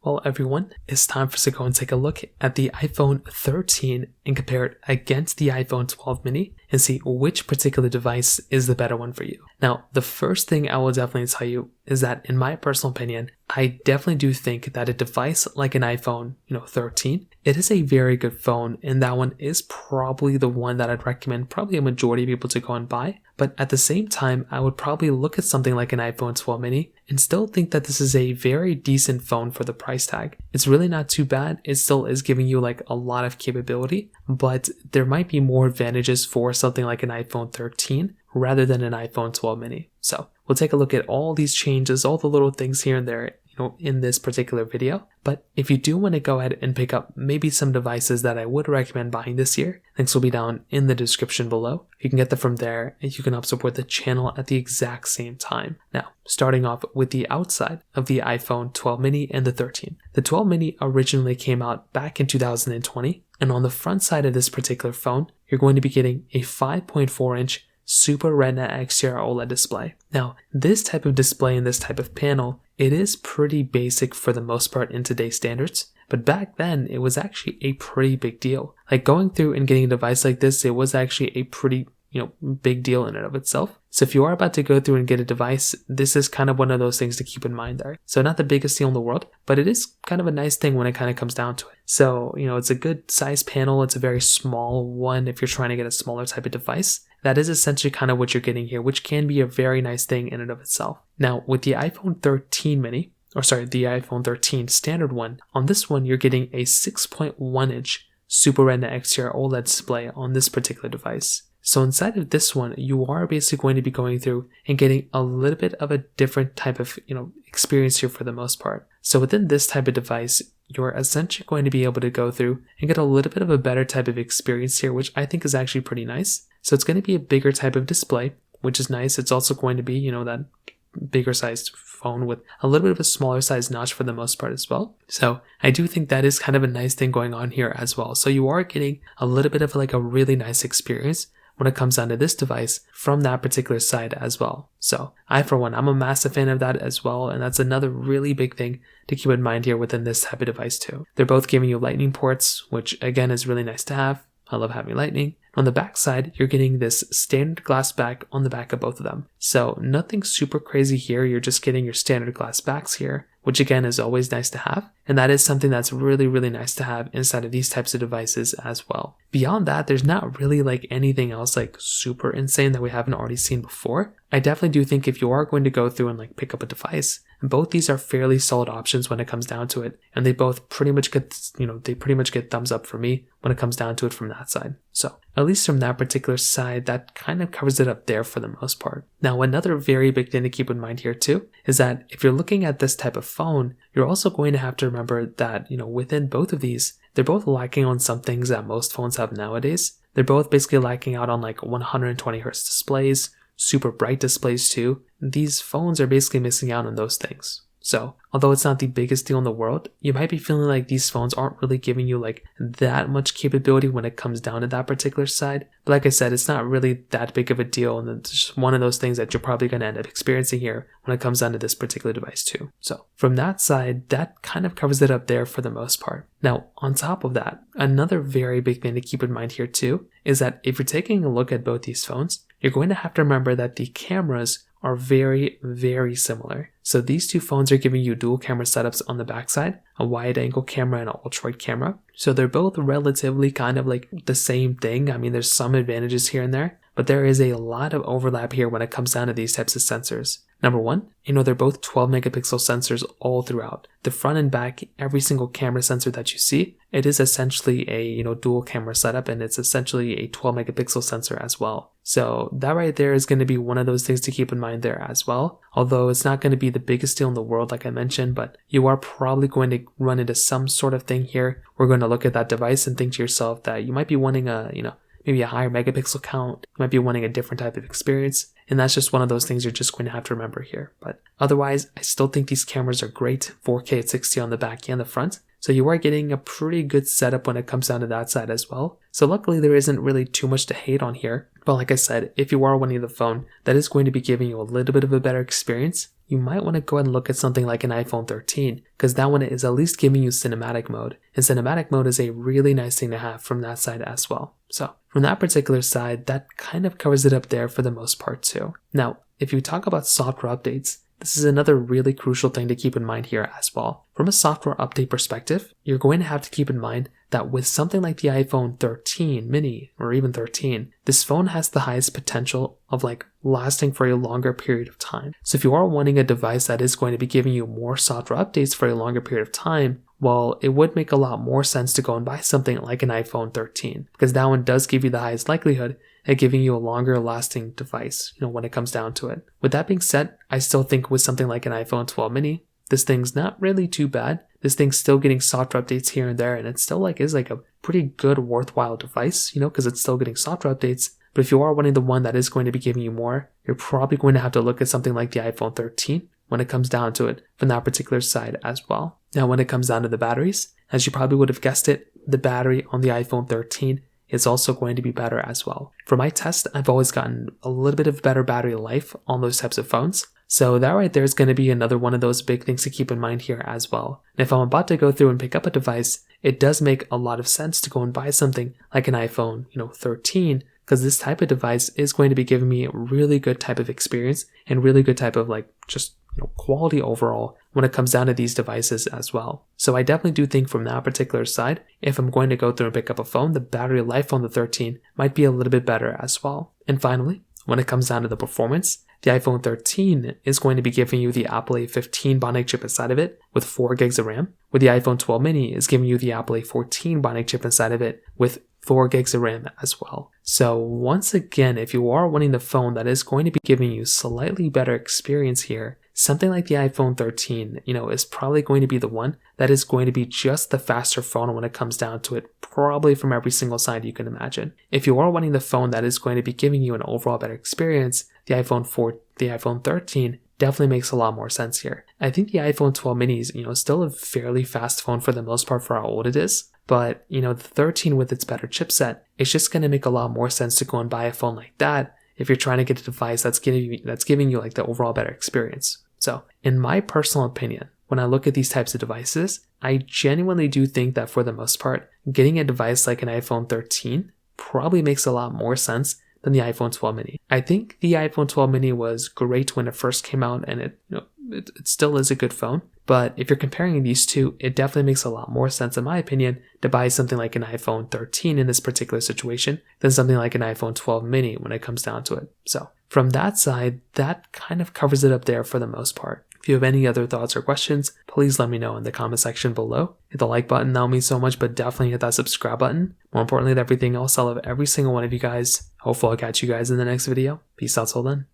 Well, everyone, it's time for us to go and take a look at the iPhone 13 and compare it against the iPhone 12 mini and see which particular device is the better one for you. Now, the first thing I will definitely tell you is that in my personal opinion, I definitely do think that a device like an iPhone, 13, it is a very good phone, and that one is probably the one that I'd recommend probably a majority of people to go and buy. But at the same time, I would probably look at something like an iPhone 12 mini and still think that this is a very decent phone for the price tag. It's really not too bad. It still is giving you like a lot of capability, but there might be more advantages for something like an iPhone 13 rather than an iPhone 12 mini. So we'll take a look at all these changes, all the little things here and there, in this particular video. But if you do want to go ahead and pick up maybe some devices that I would recommend buying this year, links will be down in the description below. You can get them from there, and you can help support the channel at the exact same time. Now, starting off with the outside of the iPhone 12 mini and the 13. The 12 mini originally came out back in 2020, and on the front side of this particular phone, you're going to be getting a 5.4-inch Super Retina XDR OLED display. Now, this type of display and this type of panel, it is pretty basic for the most part in today's standards, but back then it was actually a pretty big deal. Like going through and getting a device like this, it was actually a pretty big deal in and of itself. So if you are about to go through and get a device, this is kind of one of those things to keep in mind there. So not the biggest deal in the world, but it is kind of a nice thing when it kind of comes down to it. So, it's a good size panel. It's a very small one if you're trying to get a smaller type of device. That is essentially kind of what you're getting here, which can be a very nice thing in and of itself. Now, with the iPhone 13 mini, the iPhone 13 standard one, on this one, you're getting a 6.1-inch Super Retina XDR OLED display on this particular device. So inside of this one, you are basically going to be going through and getting a little bit of a different type of, experience here for the most part. So within this type of device, you're essentially going to be able to go through and get a little bit of a better type of experience here, which I think is actually pretty nice. So it's going to be a bigger type of display, which is nice. It's also going to be, that bigger sized phone with a little bit of a smaller size notch for the most part as well. So I do think that is kind of a nice thing going on here as well. So you are getting a little bit of like a really nice experience when it comes down to this device from that particular side as well. So for one, I'm a massive fan of that as well, and that's another really big thing to keep in mind here within this type of device too. They're both giving you lightning ports, which again is really nice to have. I love having lightning. On the back side, you're getting this standard glass back on the back of both of them. So nothing super crazy here. You're just getting your standard glass backs here, which again is always nice to have. And that is something that's really, really nice to have inside of these types of devices as well. Beyond that, there's not really like anything else like super insane that we haven't already seen before. I definitely do think if you are going to go through and like pick up a device, both these are fairly solid options when it comes down to it. And they both pretty much get, thumbs up for me when it comes down to it from that side. So at least from that particular side, that kind of covers it up there for the most part. Now, another very big thing to keep in mind here too, is that if you're looking at this type of phone, you're also going to have to remember that, within both of these, they're both lacking on some things that most phones have nowadays. They're both basically lacking out on like 120 hertz displays, super bright displays too. These phones are basically missing out on those things. So, although it's not the biggest deal in the world, you might be feeling like these phones aren't really giving you like that much capability when it comes down to that particular side. But like I said, it's not really that big of a deal, and it's just one of those things that you're probably going to end up experiencing here when it comes down to this particular device too. So, from that side, that kind of covers it up there for the most part. Now, on top of that, another very big thing to keep in mind here too, is that if you're taking a look at both these phones, you're going to have to remember that the cameras are very, very similar. So these two phones are giving you dual camera setups on the backside, a wide angle camera and an ultra-wide camera. So they're both relatively kind of like the same thing. I mean, there's some advantages here and there, but there is a lot of overlap here when it comes down to these types of sensors. Number one, they're both 12 megapixel sensors all throughout. The front and back, every single camera sensor that you see, it is essentially a, dual camera setup, and it's essentially a 12 megapixel sensor as well. So that right there is going to be one of those things to keep in mind there as well. Although it's not going to be the biggest deal in the world, like I mentioned, but you are probably going to run into some sort of thing here. We're going to look at that device and think to yourself that you might be wanting a, maybe a higher megapixel count. You might be wanting a different type of experience. And that's just one of those things you're just going to have to remember here. But otherwise, I still think these cameras are great. 4K at 60 on the back and the front. So you are getting a pretty good setup when it comes down to that side as well. So luckily there isn't really too much to hate on here. But like I said, if you are wanting the phone that is going to be giving you a little bit of a better experience, you might want to go ahead and look at something like an iPhone 13, because that one is at least giving you cinematic mode. And cinematic mode is a really nice thing to have from that side as well. So from that particular side, that kind of covers it up there for the most part too. Now, if you talk about software updates, this is another really crucial thing to keep in mind here as well. From a software update perspective, you're going to have to keep in mind that with something like the iPhone 13 mini or even 13, this phone has the highest potential of lasting for a longer period of time. So if you are wanting a device that is going to be giving you more software updates for a longer period of time, well, it would make a lot more sense to go and buy something like an iPhone 13, because that one does give you the highest likelihood at giving you a longer lasting device, when it comes down to it. With that being said, I still think with something like an iPhone 12 mini, this thing's not really too bad. This thing's still getting software updates here and there, and it still is a pretty good, worthwhile device, because it's still getting software updates. But if you are wanting the one that is going to be giving you more, you're probably going to have to look at something like the iPhone 13 when it comes down to it from that particular side as well. Now, when it comes down to the batteries, as you probably would have guessed it, the battery on the iPhone 13 is also going to be better as well. For my test, I've always gotten a little bit of better battery life on those types of phones. So that right there is going to be another one of those big things to keep in mind here as well. And if I'm about to go through and pick up a device, it does make a lot of sense to go and buy something like an iPhone, 13, because this type of device is going to be giving me a really good type of experience and really good type of quality overall when it comes down to these devices as well. So I definitely do think from that particular side, if I'm going to go through and pick up a phone, the battery life on the 13 might be a little bit better as well. And finally, when it comes down to the performance, the iPhone 13 is going to be giving you the Apple A15 Bionic chip inside of it with 4 gigs of RAM, where the iPhone 12 mini is giving you the Apple A14 Bionic chip inside of it with 4 gigs of RAM as well. So once again, if you are wanting the phone that is going to be giving you slightly better experience here, something like the iPhone 13, is probably going to be the one that is going to be just the faster phone when it comes down to it, probably from every single side you can imagine. If you are wanting the phone that is going to be giving you an overall better experience, the iPhone 13 definitely makes a lot more sense here. I think the iPhone 12 mini is, still a fairly fast phone for the most part for how old it is. But, the 13 with its better chipset, it's just going to make a lot more sense to go and buy a phone like that if you're trying to get a device that's giving you the overall better experience. So, in my personal opinion, when I look at these types of devices, I genuinely do think that for the most part, getting a device like an iPhone 13 probably makes a lot more sense than the iPhone 12 mini. I think the iPhone 12 mini was great when it first came out, and it still is a good phone. But if you're comparing these two, it definitely makes a lot more sense, in my opinion, to buy something like an iPhone 13 in this particular situation than something like an iPhone 12 mini when it comes down to it. So from that side, that kind of covers it up there for the most part. If you have any other thoughts or questions, please let me know in the comment section below. Hit the like button, that'll mean so much, but definitely hit that subscribe button. More importantly than everything else, I love every single one of you guys. Hopefully I'll catch you guys in the next video. Peace out till then.